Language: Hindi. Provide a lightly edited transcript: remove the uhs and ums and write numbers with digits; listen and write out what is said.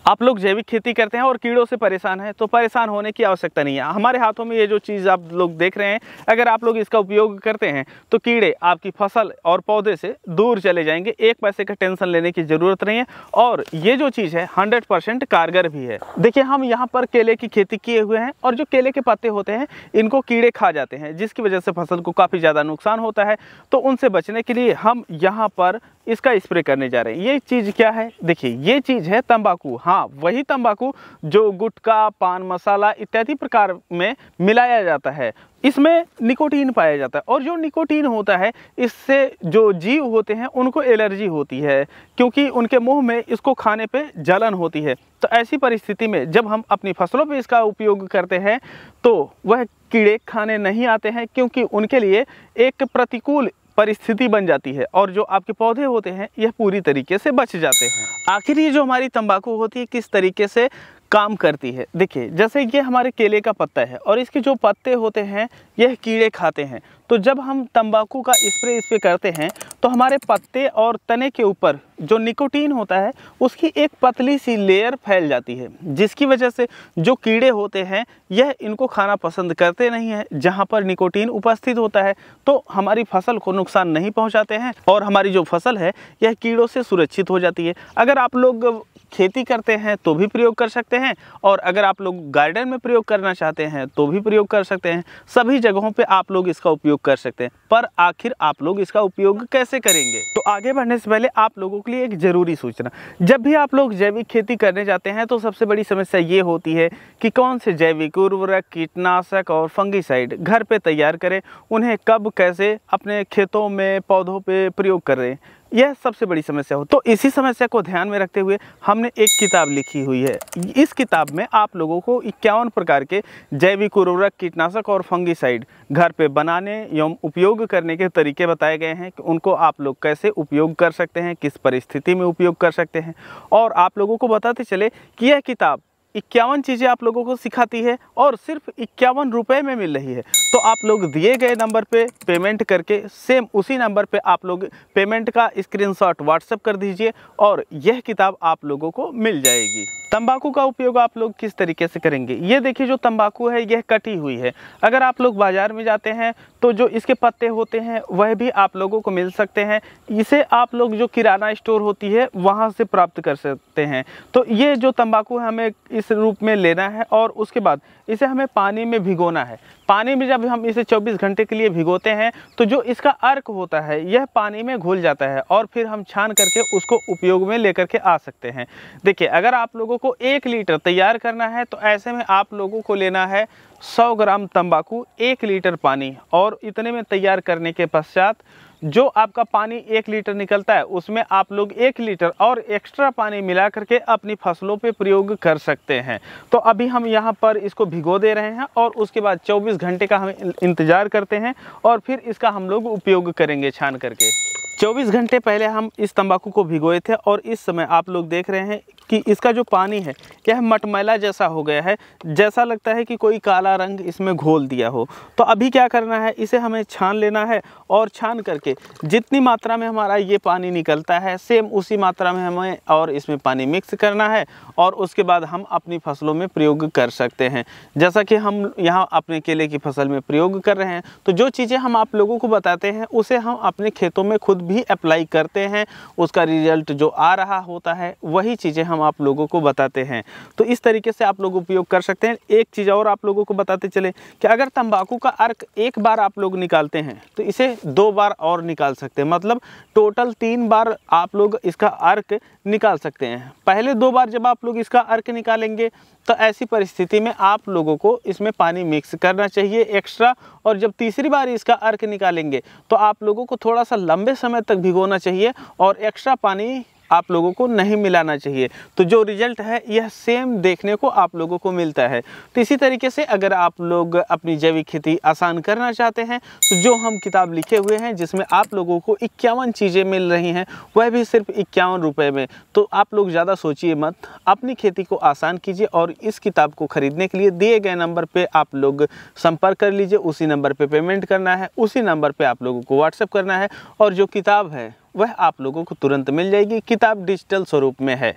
आप लोग जैविक खेती करते हैं और कीड़ों से परेशान हैं तो परेशान होने की आवश्यकता नहीं है। हमारे हाथों में ये जो चीज़ आप लोग देख रहे हैं, अगर आप लोग इसका उपयोग करते हैं तो कीड़े आपकी फसल और पौधे से दूर चले जाएंगे। एक पैसे का टेंशन लेने की ज़रूरत नहीं है और ये जो चीज़ है 100% कारगर भी है। देखिए, हम यहाँ पर केले की खेती किए हुए हैं और जो केले के पत्ते होते हैं इनको कीड़े खा जाते हैं, जिसकी वजह से फसल को काफ़ी ज़्यादा नुकसान होता है। तो उनसे बचने के लिए हम यहाँ पर इसका स्प्रे करने जा रहे हैं। ये चीज़ क्या है? देखिए, ये चीज़ है तंबाकू। हाँ, वही तंबाकू जो गुटखा, पान मसाला इत्यादि प्रकार में मिलाया जाता है। इसमें निकोटीन पाया जाता है और जो निकोटीन होता है इससे जो जीव होते हैं उनको एलर्जी होती है, क्योंकि उनके मुंह में इसको खाने पे जलन होती है। तो ऐसी परिस्थिति में जब हम अपनी फसलों पे इसका उपयोग करते हैं तो वह कीड़े खाने नहीं आते हैं, क्योंकि उनके लिए एक प्रतिकूल परिस्थिति बन जाती है और जो आपके पौधे होते हैं यह पूरी तरीके से बच जाते हैं। आखिर ये जो हमारी तंबाकू होती है किस तरीके से काम करती है? देखिए, जैसे ये हमारे केले का पत्ता है और इसके जो पत्ते होते हैं यह कीड़े खाते हैं। तो जब हम तंबाकू का स्प्रे इस पे करते हैं तो हमारे पत्ते और तने के ऊपर जो निकोटीन होता है उसकी एक पतली सी लेयर फैल जाती है, जिसकी वजह से जो कीड़े होते हैं यह इनको खाना पसंद करते नहीं हैं जहाँ पर निकोटीन उपस्थित होता है। तो हमारी फसल को नुकसान नहीं पहुँचाते हैं और हमारी जो फसल है यह कीड़ों से सुरक्षित हो जाती है। अगर आप लोग खेती करते हैं तो भी प्रयोग कर सकते हैं और अगर आप लोग गार्डन में प्रयोग करना चाहते हैं तो भी प्रयोग कर सकते हैं। सभी जगहों पे आप लोग इसका उपयोग कर सकते हैं, पर आखिर आप लोग इसका उपयोग कैसे करेंगे? तो आगे बढ़ने से पहले आप लोगों के लिए एक ज़रूरी सूचना। जब भी आप लोग जैविक खेती करने जाते हैं तो सबसे बड़ी समस्या ये होती है कि कौन से जैविक उर्वरक, कीटनाशक और फंगीसाइड घर पे तैयार करें, उन्हें कब कैसे अपने खेतों में पौधों पे प्रयोग करें, यह सबसे बड़ी समस्या हो। तो इसी समस्या को ध्यान में रखते हुए हमने एक किताब लिखी हुई है। इस किताब में आप लोगों को 51 प्रकार के जैविक उर्वरक, कीटनाशक और फंगीसाइड घर पे बनाने एवं उपयोग करने के तरीके बताए गए हैं कि उनको आप लोग कैसे उपयोग कर सकते हैं, किस परिस्थिति में उपयोग कर सकते हैं। और आप लोगों को बताते चले कि यह किताब 51 चीज़ें आप लोगों को सिखाती है और सिर्फ 51 रुपये में मिल रही है। तो आप लोग दिए गए नंबर पे पेमेंट करके सेम उसी नंबर पे आप लोग पेमेंट का स्क्रीनशॉट व्हाट्सएप कर दीजिए और यह किताब आप लोगों को मिल जाएगी। तंबाकू का उपयोग आप लोग किस तरीके से करेंगे? ये देखिए, जो तंबाकू है यह कटी हुई है। अगर आप लोग बाज़ार में जाते हैं तो जो इसके पत्ते होते हैं वह भी आप लोगों को मिल सकते हैं। इसे आप लोग जो किराना स्टोर होती है वहाँ से प्राप्त कर सकते हैं। तो ये जो तंबाकू है हमें इस रूप में लेना है और उसके बाद इसे हमें पानी में भिगोना है। पानी में जब हम इसे 24 घंटे के लिए भिगोते हैं तो जो इसका अर्क होता है यह पानी में घुल जाता है और फिर हम छान करके उसको उपयोग में लेकर के आ सकते हैं। देखिए, अगर आप लोगों को 1 लीटर तैयार करना है तो ऐसे में आप लोगों को लेना है 100 ग्राम तंबाकू, 1 लीटर पानी और इतने में तैयार करने के पश्चात जो आपका पानी 1 लीटर निकलता है उसमें आप लोग 1 लीटर और एक्स्ट्रा पानी मिला करके अपनी फसलों पे प्रयोग कर सकते हैं। तो अभी हम यहाँ पर इसको भिगो दे रहे हैं और उसके बाद 24 घंटे का हम इंतज़ार करते हैं और फिर इसका हम लोग उपयोग करेंगे छान करके। 24 घंटे पहले हम इस तंबाकू को भिगोए थे और इस समय आप लोग देख रहे हैं कि इसका जो पानी है यह मटमैला जैसा हो गया है, जैसा लगता है कि कोई काला रंग इसमें घोल दिया हो। तो अभी क्या करना है, इसे हमें छान लेना है और छान करके जितनी मात्रा में हमारा ये पानी निकलता है सेम उसी मात्रा में हमें और इसमें पानी मिक्स करना है और उसके बाद हम अपनी फसलों में प्रयोग कर सकते हैं। जैसा कि हम यहाँ अपने केले की फसल में प्रयोग कर रहे हैं, तो जो चीज़ें हम आप लोगों को बताते हैं उसे हम अपने खेतों में खुद भी अप्लाई करते हैं। उसका रिजल्ट जो आ रहा होता है वही चीज़ें हम आप लोगों को बताते हैं। तो इस तरीके से आप लोग उपयोग कर सकते हैं। एक चीज़ और आप लोगों को बताते चले कि अगर तंबाकू का अर्क एक बार आप लोग निकालते हैं तो इसे 2 बार और निकाल सकते हैं, मतलब टोटल 3 बार आप लोग इसका अर्क निकाल सकते हैं। पहले 2 बार जब आप लोग इसका अर्क निकालेंगे तो ऐसी परिस्थिति में आप लोगों को इसमें पानी मिक्स करना चाहिए एक्स्ट्रा, और जब तीसरी बार इसका अर्क निकालेंगे तो आप लोगों को थोड़ा सा लंबे समय तक भिगोना चाहिए और एक्स्ट्रा पानी आप लोगों को नहीं मिलाना चाहिए। तो जो रिजल्ट है यह सेम देखने को आप लोगों को मिलता है। तो इसी तरीके से अगर आप लोग अपनी जैविक खेती आसान करना चाहते हैं तो जो हम किताब लिखे हुए हैं जिसमें आप लोगों को 51 चीज़ें मिल रही हैं वह भी सिर्फ 51 रुपये में, तो आप लोग ज़्यादा सोचिए मत, अपनी खेती को आसान कीजिए और इस किताब को खरीदने के लिए दिए गए नंबर पर आप लोग संपर्क कर लीजिए। उसी नंबर पर पेमेंट करना है, उसी नंबर पर आप लोगों को व्हाट्सएप करना है और जो किताब है वह आप लोगों को तुरंत मिल जाएगी। किताब डिजिटल स्वरूप में है।